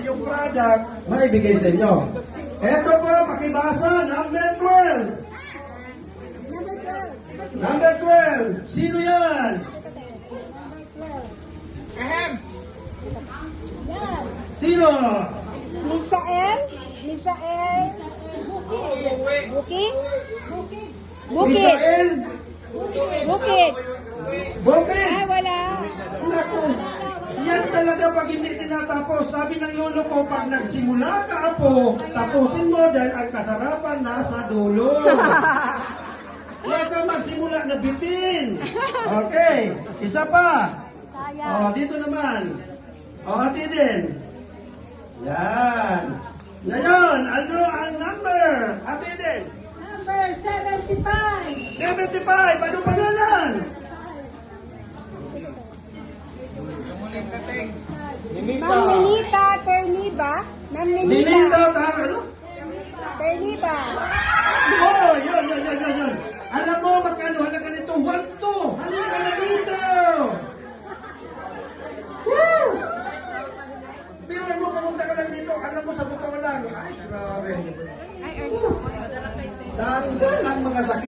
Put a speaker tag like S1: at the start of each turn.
S1: yung product, maibigay sa inyo. Ito po, pakibasa, number 12. Number 12. Sino yan? Sino?
S2: Misael? Misael? Bukit? Bukit?
S1: Misael?
S2: Bukit?
S1: Bukit?
S2: Ah, wala.
S1: Naku, yan talaga pag hindi tinatapos. Sabi ng lolo ko, pag nagsimula ka apo, tapusin mo dahil ang kasarapan nasa dulo. Huwag ka magsimula na bitin. Okay, isa pa. Oh, dito naman. Oh, ati din. Yan. Ngayon, ano ang number? Ati din.
S2: Number 75.
S1: 75, ano pangalan?
S2: Ma'am Ninita Terniba. Ma'am
S1: Ninita,
S2: Ninita
S1: ano?
S2: Terniba.
S1: Oh, yun. Alam mo, magkano halaga nito? 1-2. Halika na dito. Woo! Pero mo, pumunta ka lang dito. Alam mo, sa totoo lang. Ay, grabe.